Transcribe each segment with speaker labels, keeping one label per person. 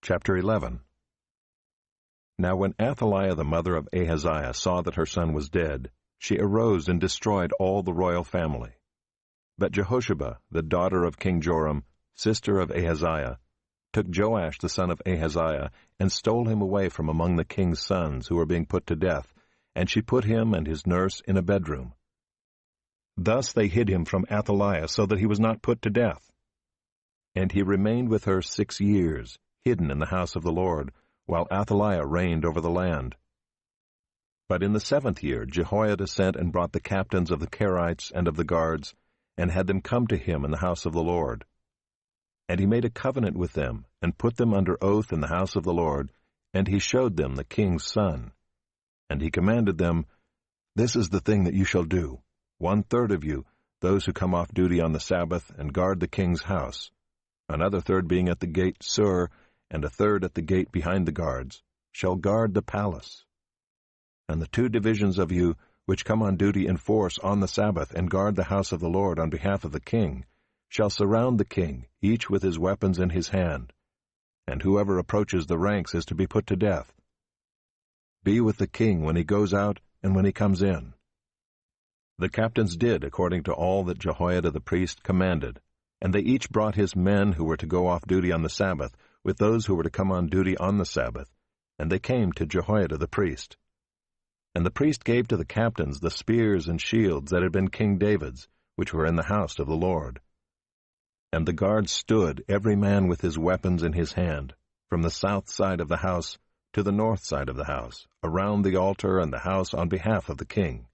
Speaker 1: Chapter 11. Now when Athaliah the mother of Ahaziah saw that her son was dead, she arose and destroyed all the royal family. But Jehosheba, the daughter of King Joram, sister of Ahaziah, took Joash the son of Ahaziah, and stole him away from among the king's sons who were being put to death, and she put him and his nurse in a bedroom. Thus they hid him from Athaliah, so that he was not put to death. And he remained with her 6 years, hidden in the house of the Lord, while Athaliah reigned over the land. But in the 7th year Jehoiada sent and brought the captains of the Kerites and of the guards, and had them come to him in the house of the Lord. And he made a covenant with them, and put them under oath in the house of the Lord, and he showed them the king's son. And he commanded them, This is the thing that you shall do, 1/3 of you, those who come off duty on the Sabbath, and guard the king's house, another third being at the gate Sur, and a third at the gate behind the guards, shall guard the palace. And the 2 divisions of you, which come on duty in force on the Sabbath, and guard the house of the Lord on behalf of the king, shall surround the king, each with his weapons in his hand, and whoever approaches the ranks is to be put to death. Be with the king when he goes out and when he comes in. The captains did according to all that Jehoiada the priest commanded, and they each brought his men who were to go off duty on the Sabbath, with those who were to come on duty on the Sabbath, and they came to Jehoiada the priest. And the priest gave to the captains the spears and shields that had been King David's, which were in the house of the Lord. And the guards stood, every man with his weapons in his hand, from the south side of the house to the north side of the house, around the altar and the house on behalf of the king.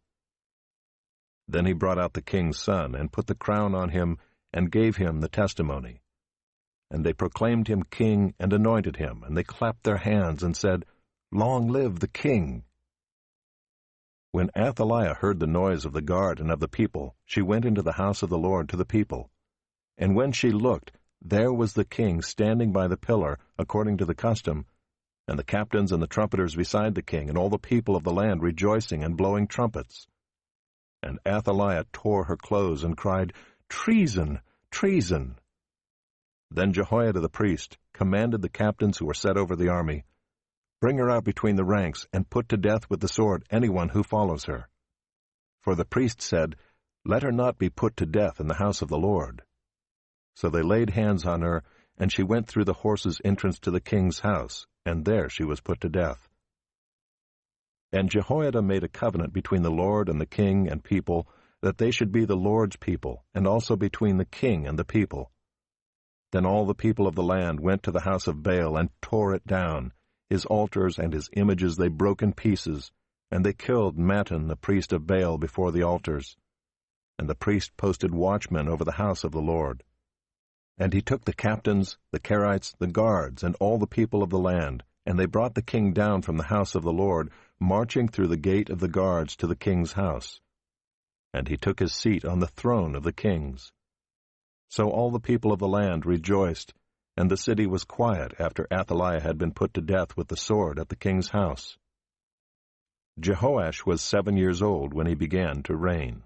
Speaker 1: Then he brought out the king's son, and put the crown on him, and gave him the testimony. And they proclaimed him king, and anointed him, and they clapped their hands, and said, Long live the king! When Athaliah heard the noise of the guard and of the people, she went into the house of the Lord to the people. And when she looked, there was the king standing by the pillar, according to the custom, and the captains and the trumpeters beside the king, and all the people of the land rejoicing and blowing trumpets. And Athaliah tore her clothes and cried, Treason! Treason! Then Jehoiada the priest commanded the captains who were set over the army, Bring her out between the ranks, and put to death with the sword anyone who follows her. For the priest said, Let her not be put to death in the house of the Lord. So they laid hands on her, and she went through the horses' entrance to the king's house, and there she was put to death. And Jehoiada made a covenant between the Lord and the king and people, that they should be the Lord's people, and also between the king and the people. Then all the people of the land went to the house of Baal, and tore it down. His altars and his images they broke in pieces, and they killed Mattan the priest of Baal before the altars. And the priest posted watchmen over the house of the Lord. And he took the captains, the Kerites, the guards, and all the people of the land, and they brought the king down from the house of the Lord, marching through the gate of the guards to the king's house. And he took his seat on the throne of the kings. So all the people of the land rejoiced, and the city was quiet after Athaliah had been put to death with the sword at the king's house. Jehoash was 7 years old when he began to reign.